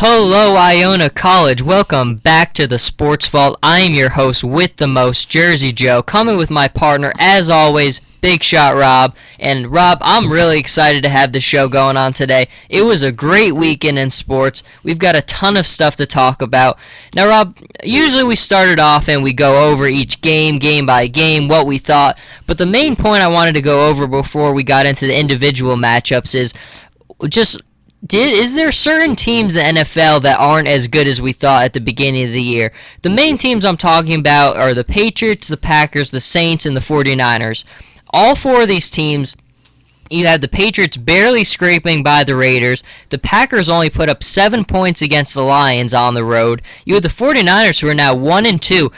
Hello, Iona College. Welcome back to the Sports Vault. I am your host with the most, Jersey Joe, coming with my partner, as always, Big Shot Rob. And Rob, I'm really excited to have the show going on today. It was a great weekend in sports. We've got a ton of stuff to talk about. Now, Rob, usually we started off and we go over each game by game, what we thought. But the main point I wanted to go over before we got into the individual matchups is just is there certain teams in the NFL that aren't as good as we thought at the beginning of the year? The main teams I'm talking about are the Patriots, the Packers, the Saints, and the 49ers. All four of these teams, you have the Patriots barely scraping by the Raiders. The Packers only put up 7 points against the Lions on the road. You have the 49ers who are now 1-2.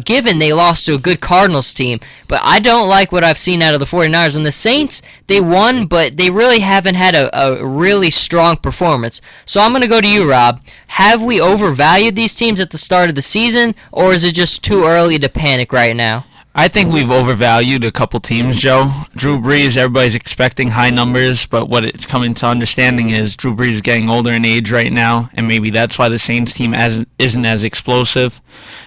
Given they lost to a good Cardinals team. But I don't like what I've seen out of the 49ers. And the Saints, they won, but they really haven't had a really strong performance. So I'm going to go to you, Rob. Have we overvalued these teams at the start of the season, or is it just too early to panic right now? I think we've overvalued a couple teams, Joe. Drew Brees, everybody's expecting high numbers, but what it's coming to understanding is Drew Brees is getting older in age right now, and maybe that's why the Saints team isn't as explosive.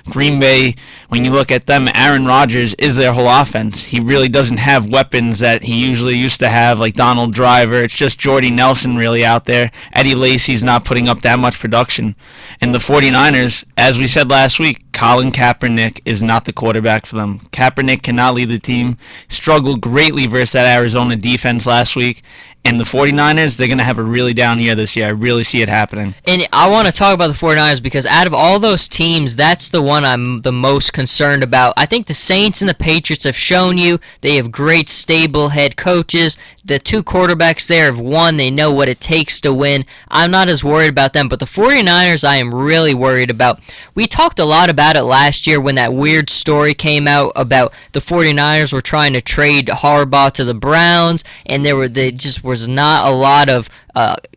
Green Bay, when you look at them, Aaron Rodgers is their whole offense. He really doesn't have weapons that he usually used to have, like Donald Driver. It's just Jordy Nelson really out there. Eddie Lacy's not putting up that much production. And the 49ers, as we said last week, Colin Kaepernick is not the quarterback for them. Kaepernick cannot lead the team. Struggled greatly versus that Arizona defense last week. And the 49ers, they're going to have a really down year this year. I really see it happening. And I want to talk about the 49ers because out of all those teams, that's the one I'm the most concerned about. I think the Saints and the Patriots have shown you they have great, stable head coaches. The two quarterbacks there have won. They know what it takes to win. I'm not as worried about them. But the 49ers, I am really worried about. We talked a lot about it last year when that weird story came out about the 49ers were trying to trade Harbaugh to the Browns, and they just was not a lot of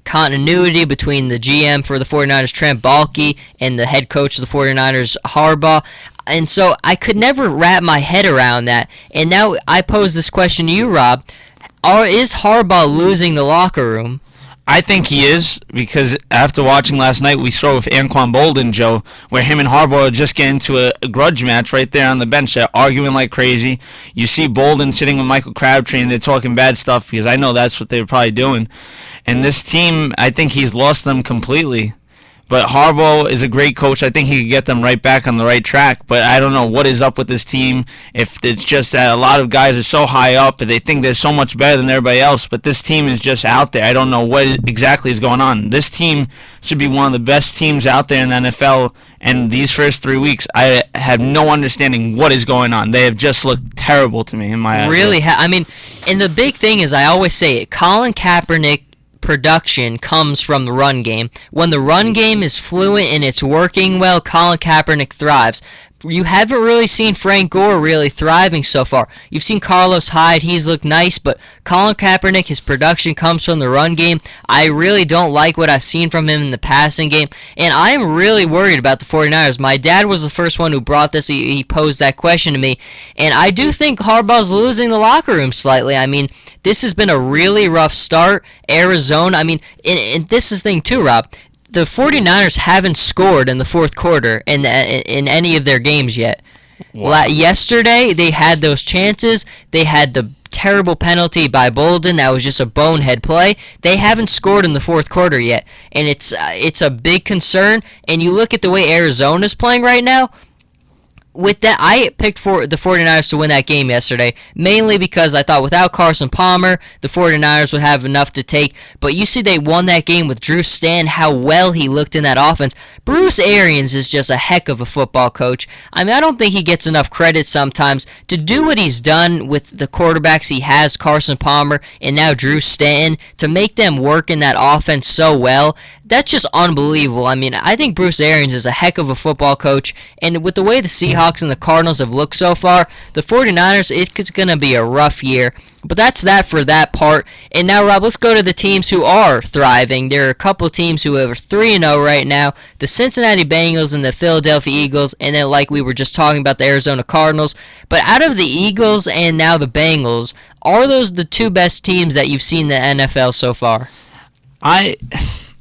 continuity between the GM for the 49ers, Trent Baalke, and the head coach of the 49ers, Harbaugh. And so I could never wrap my head around that. And now I pose this question to you, Rob. Is Harbaugh losing the locker room? I think he is, because after watching last night, we saw with Anquan Boldin, Joe, where him and Harbaugh just get into a grudge match right there on the bench. They're arguing like crazy. You see Boldin sitting with Michael Crabtree, and they're talking bad stuff, because I know that's what they're probably doing. And this team, I think he's lost them completely. But Harbaugh is a great coach. I think he could get them right back on the right track. But I don't know what is up with this team. If it's just that a lot of guys are so high up and they think they're so much better than everybody else. But this team is just out there. I don't know what exactly is going on. This team should be one of the best teams out there in the NFL. And these first 3 weeks, I have no understanding what is going on. They have just looked terrible to me in my eyes. Really? I mean, and the big thing is, I always say it, Colin Kaepernick production comes from the run game. When the run game is fluent and it's working well, Colin Kaepernick thrives. You haven't really seen Frank Gore really thriving so far. You've seen Carlos Hyde, he's looked nice, but Colin Kaepernick, his production comes from the run game. I really don't like what I've seen from him in the passing game, and I'm really worried about the 49ers. My dad was the first one who brought this. He posed that question to me, and I do think Harbaugh's losing the locker room slightly. I mean, this has been a really rough start. Arizona, I mean, and this is the thing too, Rob. The 49ers haven't scored in the fourth quarter in any of their games yet. Wow. Yesterday, they had those chances. They had the terrible penalty by Bolden. That was just a bonehead play. They haven't scored in the fourth quarter yet, and it's a big concern. And you look at the way Arizona's playing right now. With that, I picked for the 49ers to win that game yesterday, mainly because I thought without Carson Palmer, the 49ers would have enough to take. But you see they won that game with Drew Stanton, how well he looked in that offense. Bruce Arians is just a heck of a football coach. I mean, I don't think he gets enough credit sometimes to do what he's done with the quarterbacks he has, Carson Palmer and now Drew Stanton, to make them work in that offense so well. That's just unbelievable. I mean, I think Bruce Arians is a heck of a football coach, and with the way the Seahawks and the Cardinals have looked so far, the 49ers, it's going to be a rough year. But that's that for that part. And now, Rob, let's go to the teams who are thriving. There are a couple teams who are 3-0 right now. The Cincinnati Bengals and the Philadelphia Eagles, and then like we were just talking about the Arizona Cardinals. But out of the Eagles and now the Bengals, are those the two best teams that you've seen in the NFL so far?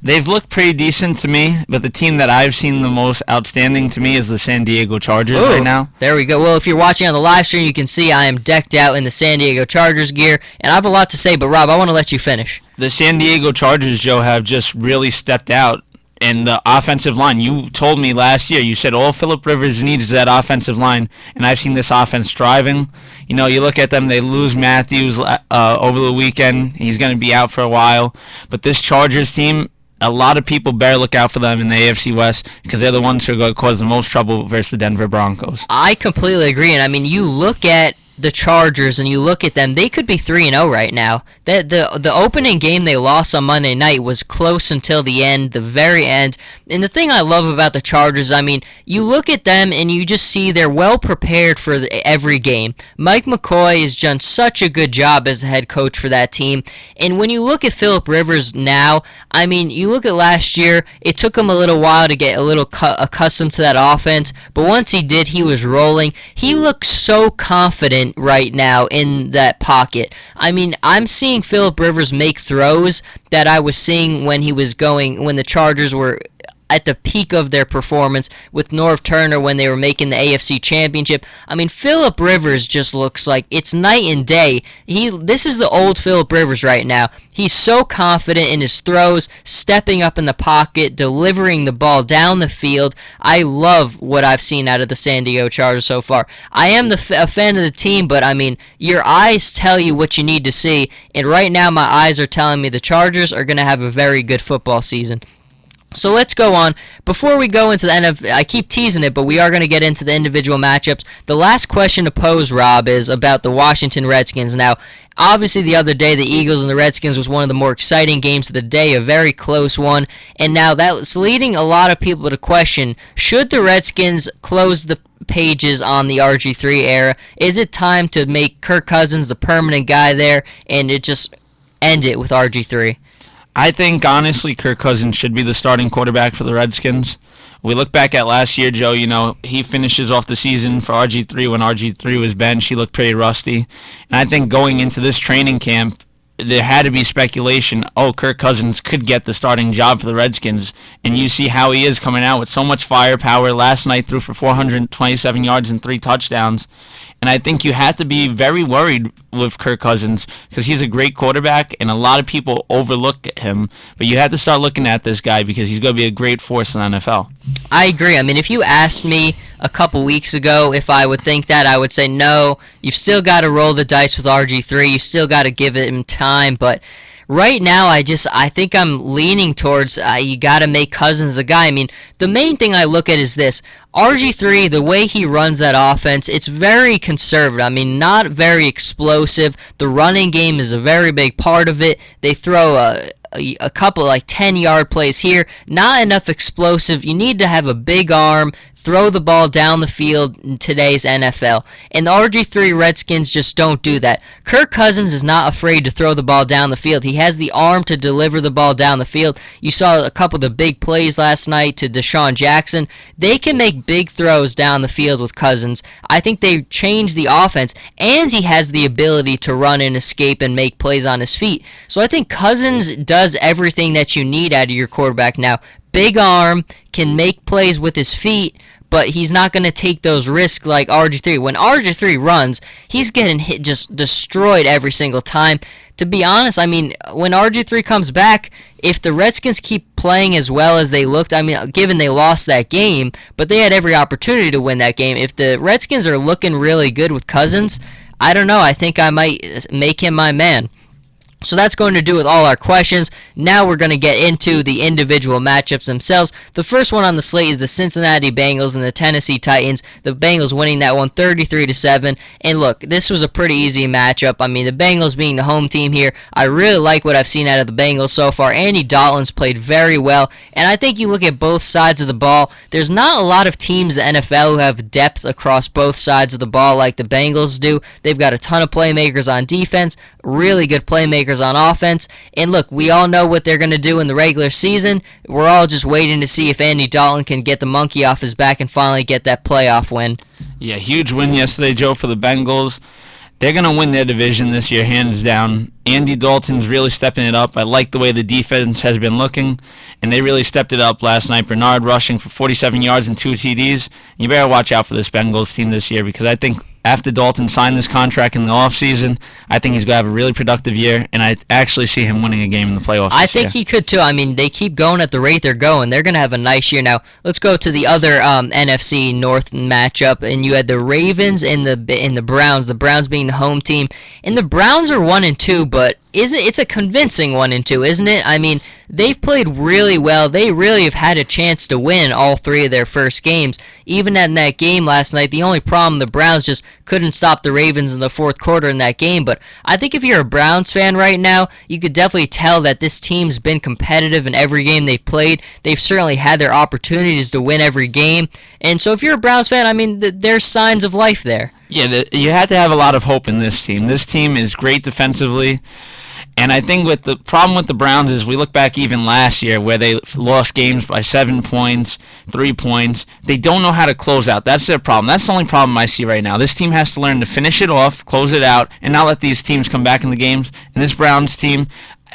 They've looked pretty decent to me, but the team that I've seen the most outstanding to me is the San Diego Chargers right now. There we go. Well, if you're watching on the live stream, you can see I am decked out in the San Diego Chargers gear, and I have a lot to say, but Rob, I want to let you finish. The San Diego Chargers, Joe, have just really stepped out. And the offensive line, you told me last year, you said all Phillip Rivers needs is that offensive line, and I've seen this offense thriving. You know, you look at them, they lose Matthews over the weekend. He's going to be out for a while. But this Chargers team, a lot of people better look out for them in the AFC West because they're the ones who are going to cause the most trouble versus the Denver Broncos. I completely agree, and I mean, you look at the Chargers and you look at them, they could be 3-0 right now. The opening game they lost on Monday night was close until the end, the very end. And the thing I love about the Chargers, I mean, you look at them and you just see they're well prepared for every game. Mike McCoy has done such a good job as the head coach for that team. And when you look at Phillip Rivers now, I mean, you look at last year, it took him a little while to get a little accustomed to that offense. But once he did, he was rolling. He looks so confident right now in that pocket. I mean, I'm seeing Phillip Rivers make throws that I was seeing when the Chargers were at the peak of their performance with Norv Turner when they were making the AFC Championship. I mean, Phillip Rivers just looks like it's night and day. This is the old Phillip Rivers right now. He's so confident in his throws, stepping up in the pocket, delivering the ball down the field. I love what I've seen out of the San Diego Chargers so far. I am a fan of the team, but I mean, your eyes tell you what you need to see, and right now my eyes are telling me the Chargers are going to have a very good football season. So let's go on. Before we go into the NFL, I keep teasing it, but we are going to get into the individual matchups. The last question to pose, Rob, is about the Washington Redskins. Now, obviously the other day, the Eagles and the Redskins was one of the more exciting games of the day, a very close one. And now that's leading a lot of people to question, should the Redskins close the pages on the RG3 era? Is it time to make Kirk Cousins the permanent guy there and just end it with RG3? I think, honestly, Kirk Cousins should be the starting quarterback for the Redskins. We look back at last year, Joe, you know, he finishes off the season for RG3 when RG3 was benched. He looked pretty rusty. And I think going into this training camp, there had to be speculation, Kirk Cousins could get the starting job for the Redskins. And you see how he is coming out with so much firepower. Last night threw for 427 yards and 3 touchdowns. And I think you have to be very worried with Kirk Cousins because he's a great quarterback and a lot of people overlook him. But you have to start looking at this guy because he's going to be a great force in the NFL. I agree. I mean, if you asked me a couple weeks ago if I would think that, I would say no. You've still got to roll the dice with RG3. You still got to give him time. But right now, I think I'm leaning towards you got to make Cousins the guy. I mean, the main thing I look at is this. RG3, the way he runs that offense, it's very conservative. I mean, not very explosive. The running game is a very big part of it. They throw a couple like 10-yard plays here. Not enough explosive. You need to have a big arm, throw the ball down the field in today's NFL. And the RG3 Redskins just don't do that. Kirk Cousins is not afraid to throw the ball down the field. He has the arm to deliver the ball down the field. You saw a couple of the big plays last night to Deshaun Jackson. They can make big throws down the field with Cousins. I think they changed the offense, and he has the ability to run and escape and make plays on his feet. So I think Cousins does everything that you need out of your quarterback now. Big arm, can make plays with his feet, but he's not going to take those risks like RG3. When RG3 runs, he's getting hit, just destroyed every single time. To be honest, I mean, when RG3 comes back, if the Redskins keep playing as well as they looked, I mean, given they lost that game, but they had every opportunity to win that game. If the Redskins are looking really good with Cousins, I don't know. I think I might make him my man. So that's going to do with all our questions. Now we're going to get into the individual matchups themselves. The first one on the slate is the Cincinnati Bengals and the Tennessee Titans. The Bengals winning that one 33-7. And look, this was a pretty easy matchup. I mean, the Bengals being the home team here, I really like what I've seen out of the Bengals so far. Andy Dalton's played very well. And I think you look at both sides of the ball, there's not a lot of teams in the NFL who have depth across both sides of the ball like the Bengals do. They've got a ton of playmakers on defense, really good playmakers on offense. And look, we all know what they're going to do in the regular season. We're all just waiting to see if Andy Dalton can get the monkey off his back and finally get that playoff win. Yeah, huge win yesterday, Joe, for the Bengals. They're going to win their division this year, hands down. Andy Dalton's really stepping it up. I like the way the defense has been looking, and they really stepped it up last night. Bernard rushing for 47 yards and 2 TDs. You better watch out for this Bengals team this year, because I think after Dalton signed this contract in the offseason, I think he's going to have a really productive year, and I actually see him winning a game in the playoffs I think he could too. I mean, they keep going at the rate they're going. They're going to have a nice year. Now, let's go to the other NFC North matchup, and you had the Ravens and the Browns. The Browns being the home team, and the Browns are 1-2, but it's a convincing 1-2, isn't it? I mean, they've played really well. They really have had a chance to win all 3 of their first games. Even in that game last night, the only problem, the Browns just couldn't stop the Ravens in the fourth quarter in that game. But I think if you're a Browns fan right now, you could definitely tell that this team's been competitive in every game they've played. They've certainly had their opportunities to win every game. And so if you're a Browns fan, I mean, there's signs of life there. Yeah, you had to have a lot of hope in this team. This team is great defensively. And I think with the problem with the Browns is we look back even last year where they lost games by 7 points, 3 points. They don't know how to close out. That's their problem. That's the only problem I see right now. This team has to learn to finish it off, close it out, and not let these teams come back in the games. And this Browns team,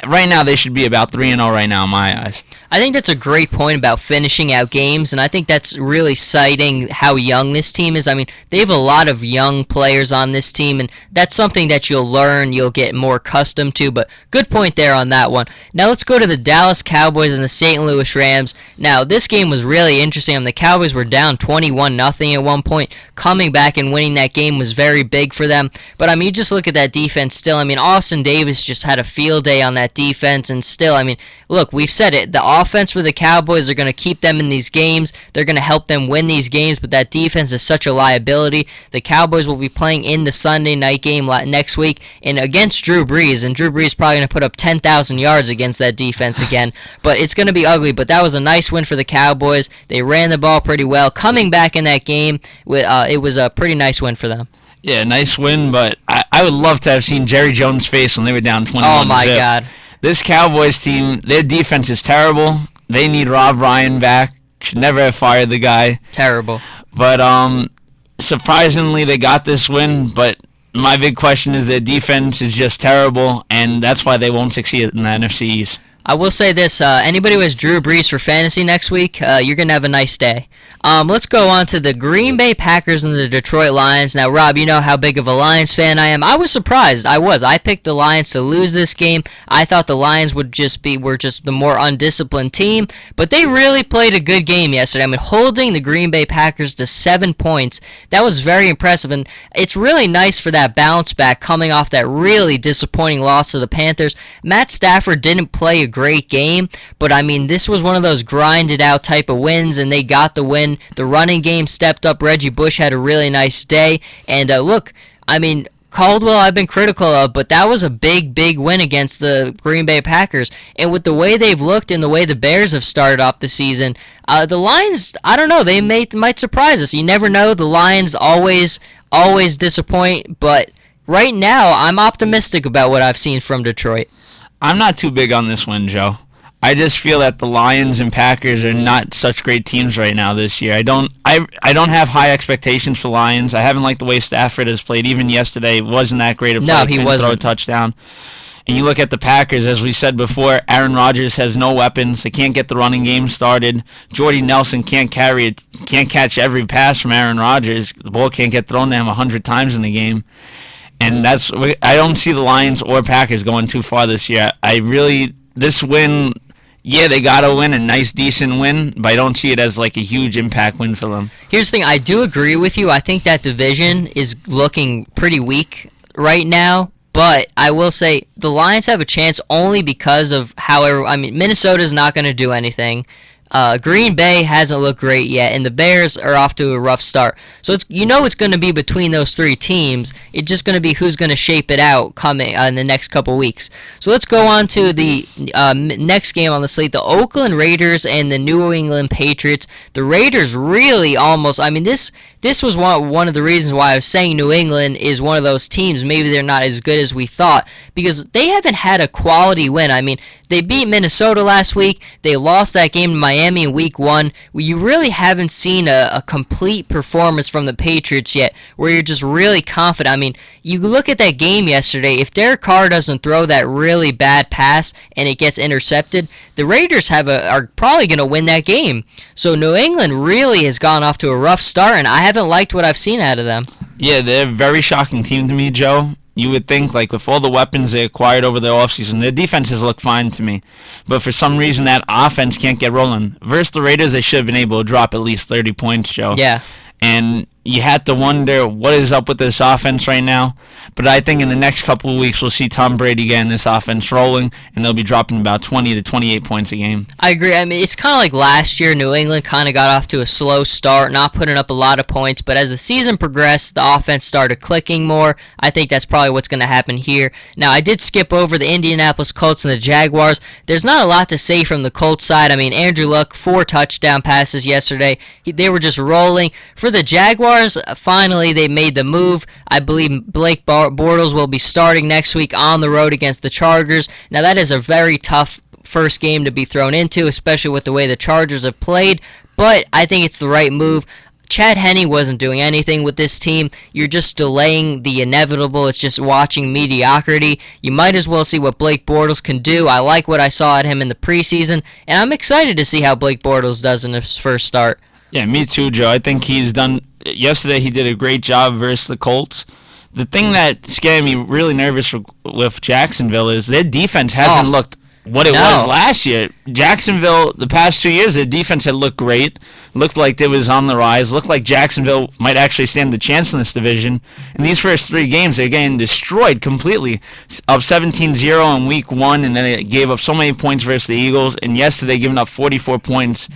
right now they should be about 3-0 right now in my eyes. I think that's a great point about finishing out games, and I think that's really citing how young this team is. I mean, they have a lot of young players on this team, and that's something that you'll learn, you'll get more accustomed to, but good point there on that one. Now let's go to the Dallas Cowboys and the St. Louis Rams. Now, this game was really interesting. I mean, the Cowboys were down 21-0 at one point. Coming back and winning that game was very big for them, but I mean, you just look at that defense still. I mean, Austin Davis just had a field day on that defense, and still, I mean, look, we've said it, the offense for the Cowboys are going to keep them in these games. They're going to help them win these games, but that defense is such a liability. The Cowboys will be playing in the Sunday night game next week and against Drew Brees, and Drew Brees is probably going to put up 10,000 yards against that defense again, but it's going to be ugly. But that was a nice win for the Cowboys. They ran the ball pretty well. Coming back in that game, it was a pretty nice win for them. Yeah, nice win, but I would love to have seen Jerry Jones' face when they were down 21-0. Oh, my God. This Cowboys team, their defense is terrible. They need Rob Ryan back. Should never have fired the guy. Terrible. But surprisingly, they got this win. But my big question is their defense is just terrible, and that's why they won't succeed in the NFC East. I will say this, anybody who has Drew Brees for fantasy next week, you're going to have a nice day. Let's go on to the Green Bay Packers and the Detroit Lions. Now, Rob, you know how big of a Lions fan I am. I was surprised. I picked the Lions to lose this game. I thought the Lions were just the more undisciplined team, but they really played a good game yesterday. I mean, holding the Green Bay Packers to 7 points, that was very impressive, and it's really nice for that bounce back coming off that really disappointing loss to the Panthers. Matt Stafford didn't play a great game, but I mean, this was one of those grinded out type of wins, and they got the win. The running game stepped up. Reggie Bush had a really nice day, and look, I mean, Caldwell I've been critical of, but that was a big win against the Green Bay Packers. And with the way they've looked and the way the Bears have started off the season, the Lions, I don't know, they might surprise us. You never know. The Lions always disappoint, but right now I'm optimistic about what I've seen from Detroit. I'm not too big on this win, Joe. I just feel that the Lions and Packers are not such great teams right now this year. I don't have high expectations for Lions. I haven't liked the way Stafford has played. Even yesterday, it wasn't that great a play. No, he wasn't. Throw a touchdown. And you look at the Packers, as we said before, Aaron Rodgers has no weapons. They can't get the running game started. Jordy Nelson can't catch every pass from Aaron Rodgers. The ball can't get thrown to him 100 times in the game. And I don't see the Lions or Packers going too far this year. This win, yeah, they got to win, a nice, decent win, but I don't see it as like a huge impact win for them. Here's the thing, I do agree with you. I think that division is looking pretty weak right now, but I will say the Lions have a chance only because of Minnesota's not going to do anything. Green Bay hasn't looked great yet, and the Bears are off to a rough start. So it's going to be between those three teams. It's just going to be who's going to shape it out coming in the next couple weeks. So let's go on to the next game on the slate: the Oakland Raiders and the New England Patriots. The Raiders really almost. I mean, this this was one of the reasons why I was saying New England is one of those teams. Maybe they're not as good as we thought because they haven't had a quality win. I mean, they beat Minnesota last week. They lost that game to Miami in week 1. You really haven't seen a complete performance from the Patriots yet where you're just really confident. I mean, you look at that game yesterday. If Derek Carr doesn't throw that really bad pass and it gets intercepted, the Raiders are probably going to win that game. So New England really has gone off to a rough start, and I haven't liked what I've seen out of them. Yeah, they're a very shocking team to me, Joe. You would think, like, with all the weapons they acquired over the offseason, their defenses look fine to me. But for some reason, that offense can't get rolling. Versus the Raiders, they should have been able to drop at least 30 points, Joe. Yeah. And you had to wonder what is up with this offense right now. But I think in the next couple of weeks, we'll see Tom Brady getting this offense rolling, and they'll be dropping about 20 to 28 points a game. I agree. I mean, it's kind of like last year. New England kind of got off to a slow start, not putting up a lot of points. But as the season progressed, the offense started clicking more. I think that's probably what's going to happen here. Now, I did skip over the Indianapolis Colts and the Jaguars. There's not a lot to say from the Colts side. I mean, Andrew Luck, 4 touchdown passes yesterday. They were just rolling. For the Jaguars, finally, they made the move. I believe Blake Bortles will be starting next week on the road against the Chargers. Now, that is a very tough first game to be thrown into, especially with the way the Chargers have played, but I think it's the right move. Chad Henne wasn't doing anything with this team. You're just delaying the inevitable. It's just watching mediocrity. You might as well see what Blake Bortles can do. I like what I saw at him in the preseason, and I'm excited to see how Blake Bortles does in his first start. Yeah, me too, Joe. I think he's done. Yesterday, he did a great job versus the Colts. The thing that scared me really nervous with Jacksonville is their defense hasn't looked what it was last year. Jacksonville, the past 2 years, their defense had looked great. Looked like it was on the rise. Looked like Jacksonville might actually stand a chance in this division. In these first 3 games, they're getting destroyed completely. Up 17-0 in week 1, and then they gave up so many points versus the Eagles. And yesterday, giving up 44 points.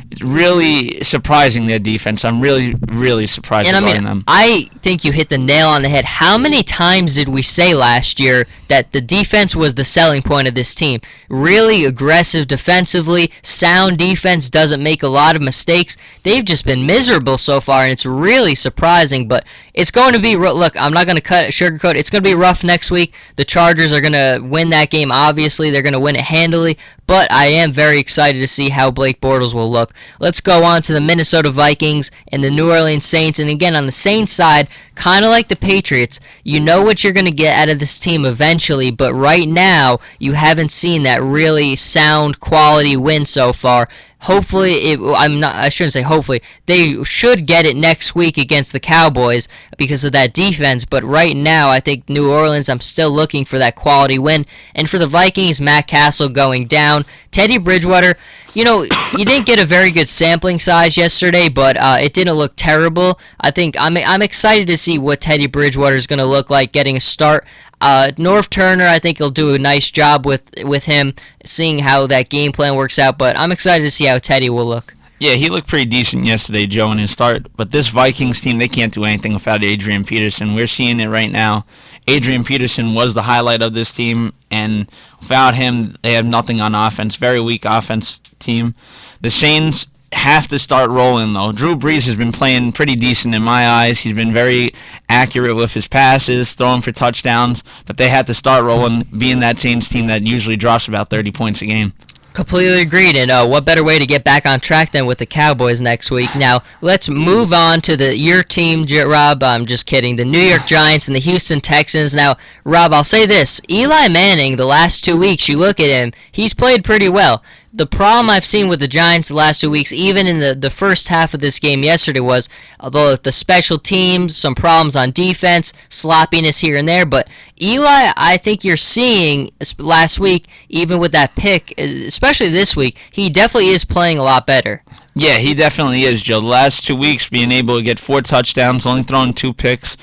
It's really surprising, their defense. I'm really, really surprised regarding them. I think you hit the nail on the head. How many times did we say last year that the defense was the selling point of this team? Really aggressive defensively, sound defense, doesn't make a lot of mistakes. They've just been miserable so far, and it's really surprising. But it's going to be, look, I'm not going to sugarcoat it. It's going to be rough next week. The Chargers are going to win that game, obviously. They're going to win it handily. But I am very excited to see how Blake Bortles will look. Let's go on to the Minnesota Vikings and the New Orleans Saints. And again, on the Saints side, kind of like the Patriots, you know what you're going to get out of this team eventually. But right now, you haven't seen that really sound quality win so far. Hopefully, I shouldn't say hopefully. They should get it next week against the Cowboys because of that defense. But right now, I think New Orleans, I'm still looking for that quality win. And for the Vikings, Matt Castle going down. Teddy Bridgewater, you didn't get a very good sampling size yesterday, but it didn't look terrible. I think I'm excited to see what Teddy Bridgewater is going to look like getting a start. Norv Turner, I think he'll do a nice job with him, seeing how that game plan works out, but I'm excited to see how Teddy will look. Yeah, he looked pretty decent yesterday, Joe, in his start. But this Vikings team, they can't do anything without Adrian Peterson. We're seeing it right now. Adrian Peterson was the highlight of this team, and without him, they have nothing on offense. Very weak offense team. The Saints have to start rolling, though. Drew Brees has been playing pretty decent in my eyes. He's been very accurate with his passes, throwing for touchdowns, but they have to start rolling, being that Saints team that usually drops about 30 points a game. Completely agreed, and what better way to get back on track than with the Cowboys next week. Now, let's move on to your team, Rob. I'm just kidding. The New York Giants and the Houston Texans. Now, Rob, I'll say this. Eli Manning, the last 2 weeks, you look at him, he's played pretty well. The problem I've seen with the Giants the last 2 weeks, even in the first half of this game yesterday, was although the special teams, some problems on defense, sloppiness here and there, but Eli, I think you're seeing last week, even with that pick, especially this week, he definitely is playing a lot better. Yeah, he definitely is, Joe. The last 2 weeks, being able to get 4 touchdowns, only throwing 2 picks.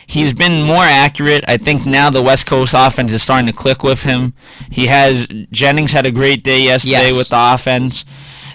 He's been more accurate. I think now the West Coast offense is starting to click with him. Jennings had a great day yesterday with the offense.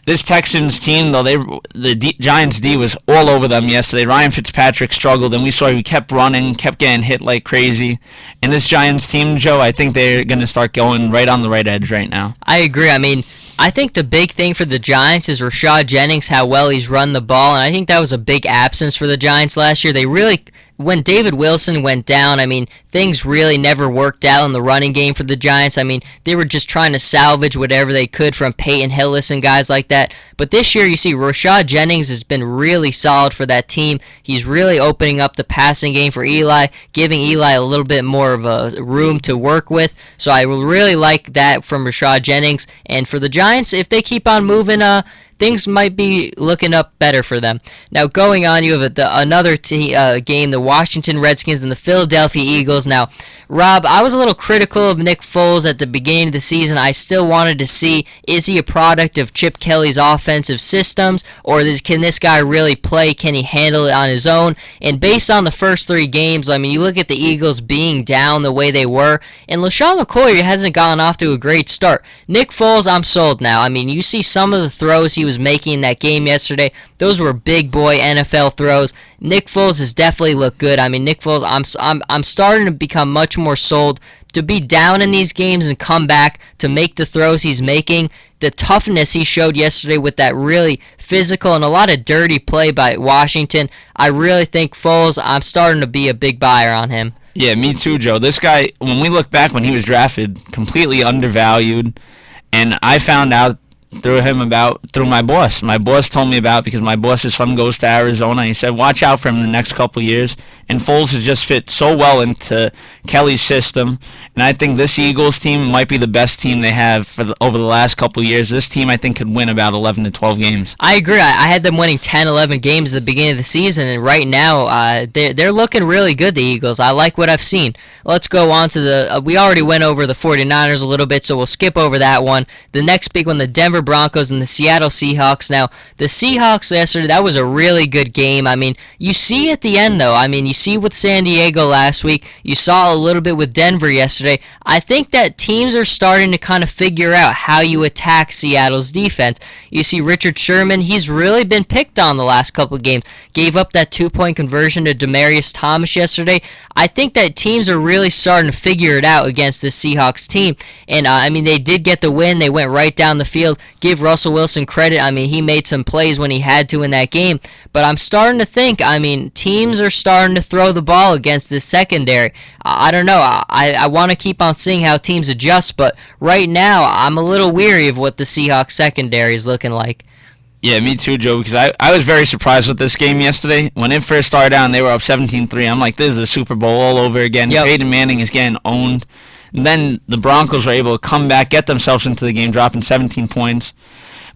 This Texans team, though, the Giants D was all over them yesterday. Ryan Fitzpatrick struggled, and we saw he kept running, kept getting hit like crazy. And this Giants team, Joe, I think they're going to start going right on the right edge right now. I agree. I mean, I think the big thing for the Giants is Rashad Jennings, how well he's run the ball, and I think that was a big absence for the Giants last year. They really, when David Wilson went down, I mean, things really never worked out in the running game for the Giants. I mean, they were just trying to salvage whatever they could from Peyton Hillis and guys like that. But this year, you see, Rashad Jennings has been really solid for that team. He's really opening up the passing game for Eli, giving Eli a little bit more of a room to work with. So I really like that from Rashad Jennings. And for the Giants, if they keep on moving, things might be looking up better for them. Now, going on, you have another game, the Washington Redskins and the Philadelphia Eagles. Now, Rob, I was a little critical of Nick Foles at the beginning of the season. I still wanted to see, is he a product of Chip Kelly's offensive systems, or can this guy really play? Can he handle it on his own? And based on the first 3 games, I mean, you look at the Eagles being down the way they were, and LaShawn McCoy hasn't gotten off to a great start. Nick Foles, I'm sold now. I mean, you see some of the throws he was making in that game yesterday. Those were big boy NFL throws. Nick Foles has definitely looked good. I mean, Nick Foles, I'm starting to become much more sold to be down in these games and come back to make the throws he's making. The toughness he showed yesterday with that really physical and a lot of dirty play by Washington. I really think Foles, I'm starting to be a big buyer on him. Yeah, me too, Joe. This guy, when we look back when he was drafted, completely undervalued, and I found out through my boss. My boss told me about it because my boss's son goes to Arizona. He said, watch out for him in the next couple years. And Foles has just fit so well into Kelly's system. And I think this Eagles team might be the best team they have over the last couple years. This team, I think, could win about 11 to 12 games. I agree. I had them winning 10, 11 games at the beginning of the season. And right now, they're looking really good, the Eagles. I like what I've seen. Let's go on to we already went over the 49ers a little bit, so we'll skip over that one. The next big one, the Denver Broncos and the Seattle Seahawks. Now, the Seahawks yesterday, that was a really good game. I mean, you see at the end, though, I mean, you see with San Diego last week, you saw a little bit with Denver yesterday. I think that teams are starting to kind of figure out how you attack Seattle's defense. You see Richard Sherman, he's really been picked on the last couple of games. Gave up that 2-point conversion to Demaryius Thomas yesterday. I think that teams are really starting to figure it out against this Seahawks team. And, I mean, they did get the win. They went right down the field. Give Russell Wilson credit. I mean, he made some plays when he had to in that game. But I'm starting to think, I mean, teams are starting to throw the ball against this secondary. I don't know. I want to keep on seeing how teams adjust, but right now I'm a little weary of what the Seahawks secondary is looking like. Yeah, me too, Joe, because I was very surprised with this game yesterday. When it first started out and they were up 17-3, I'm like, this is a Super Bowl all over again. Yep. Peyton Manning is getting owned. And then the Broncos were able to come back, get themselves into the game, dropping 17 points.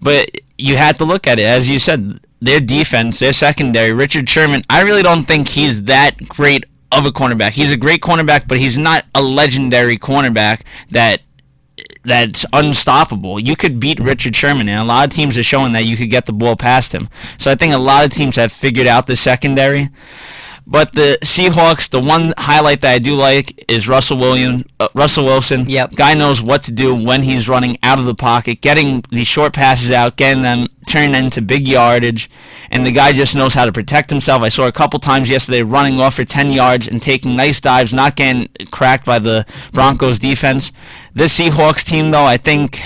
But you had to look at it. As you said, their defense, their secondary, Richard Sherman, I really don't think he's that great of a cornerback. He's a great cornerback, but he's not a legendary cornerback that's unstoppable. You could beat Richard Sherman, and a lot of teams are showing that you could get the ball past him. So I think a lot of teams have figured out the secondary. But the Seahawks, the one highlight that I do like is Russell Wilson. Yep. Guy knows what to do when he's running out of the pocket, getting these short passes out, getting them, turning them into big yardage, and the guy just knows how to protect himself. I saw a couple times yesterday running off for 10 yards and taking nice dives, not getting cracked by the Broncos defense. This Seahawks team, though, I think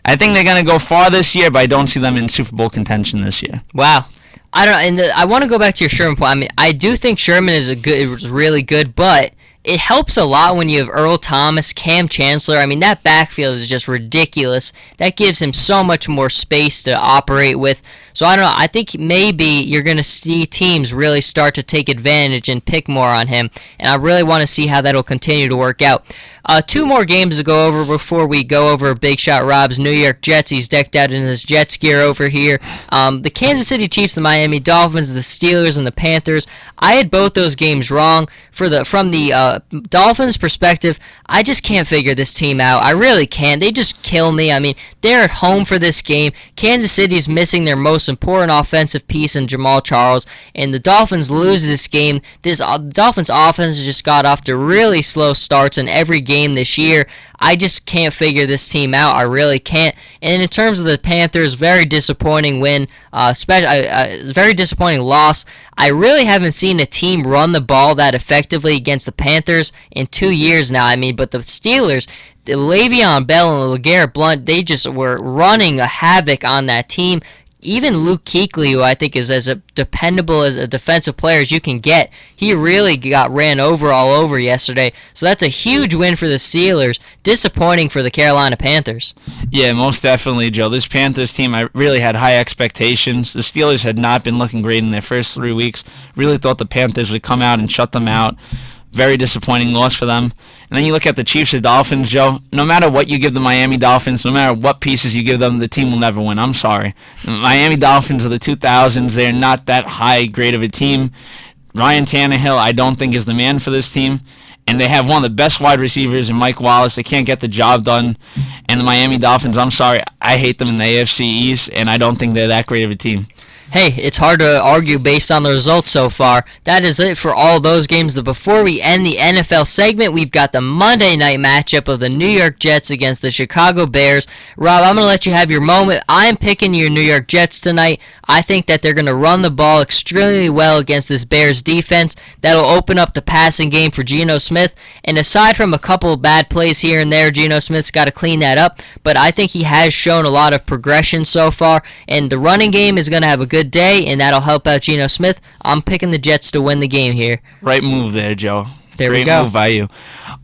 they're going to go far this year, but I don't see them in Super Bowl contention this year. Wow. I don't know, and I want to go back to your Sherman point. I mean, I do think Sherman is really good, but it helps a lot when you have Earl Thomas, Cam Chancellor. I mean, that backfield is just ridiculous. That gives him so much more space to operate with. So I don't know. I think maybe you're going to see teams really start to take advantage and pick more on him, and I really want to see how that'll continue to work out. 2 more games to go over before we go over Big Shot Rob's New York Jets. He's decked out in his Jets gear over here. The Kansas City Chiefs, the Miami Dolphins, the Steelers, and the Panthers. I had both those games wrong. From the Dolphins' perspective, I just can't figure this team out. I really can't. They just kill me. I mean, they're at home for this game. Kansas City's missing their most important offensive piece in Jamal Charles, and the Dolphins lose this game. This Dolphins offense has just got off to really slow starts in every game this year. I just can't figure this team out. I really can't. And in terms of the Panthers, very disappointing win, very disappointing loss. I really haven't seen a team run the ball that effectively against the Panthers in 2 years now. I mean, but the Steelers, Le'Veon Bell and LeGarrette Blount, they just were running a havoc on that team. Even Luke Kuechly, who I think is as dependable as a defensive player as you can get, he really got ran over all over yesterday. So that's a huge win for the Steelers. Disappointing for the Carolina Panthers. Yeah, most definitely, Joe. This Panthers team, I really had high expectations. The Steelers had not been looking great in their first 3 weeks. Really thought the Panthers would come out and shut them out. Very disappointing loss for them. And then you look at the Chiefs and Dolphins, Joe. No matter what you give the Miami Dolphins, no matter what pieces you give them, the team will never win. I'm sorry. The Miami Dolphins of the 2000s, they're not that high grade of a team. Ryan Tannehill, I don't think, is the man for this team. And they have one of the best wide receivers in Mike Wallace. They can't get the job done. And the Miami Dolphins, I'm sorry, I hate them in the AFC East, and I don't think they're that great of a team. Hey, it's hard to argue based on the results so far. That is it for all those games. But before we end the NFL segment, we've got the Monday night matchup of the New York Jets against the Chicago Bears. Rob, I'm going to let you have your moment. I'm picking your New York Jets tonight. I think that they're going to run the ball extremely well against this Bears defense. That'll open up the passing game for Geno Smith. And aside from a couple of bad plays here and there, Geno Smith's got to clean that up. But I think he has shown a lot of progression so far. And the running game is going to have a good day, and that'll help out Geno Smith. I'm picking the Jets to win the game here. Right move there, Joe. There Great we go. move by you.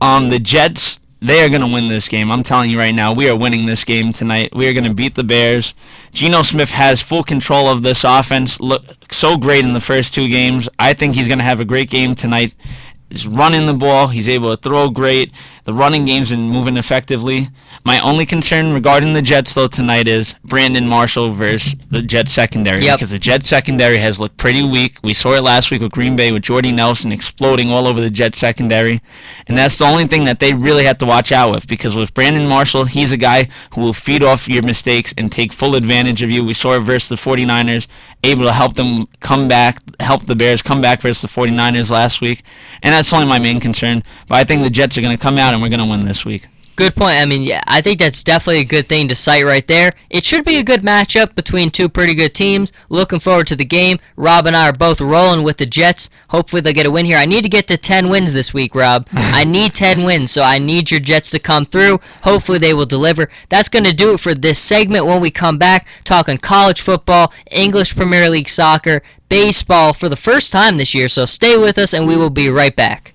The Jets, they are going to win this game. I'm telling you right now, we are winning this game tonight. We are going to beat the Bears. Geno Smith has full control of this offense. Look so great in the first 2 games. I think he's going to have a great game tonight. He's running the ball. He's able to throw great. The running game's been moving effectively. My only concern regarding the Jets, though, tonight is Brandon Marshall versus the Jets secondary. Yep. Because the Jets secondary has looked pretty weak. We saw it last week with Green Bay with Jordy Nelson exploding all over the Jets secondary. And that's the only thing that they really have to watch out with. Because with Brandon Marshall, he's a guy who will feed off your mistakes and take full advantage of you. We saw it versus the 49ers, able to help them come back, help the Bears come back versus the 49ers last week. And that's only my main concern. But I think the Jets are going to come out and we're going to win this week. Good point. I mean, yeah, I think that's definitely a good thing to cite right there. It should be a good matchup between two pretty good teams. Looking forward to the game. Rob and I are both rolling with the Jets. Hopefully they'll get a win here. I need to get to 10 wins this week, Rob. I need 10 wins, so I need your Jets to come through. Hopefully they will deliver. That's going to do it for this segment. When we come back, talking college football, English Premier League soccer, baseball for the first time this year. So stay with us, and we will be right back.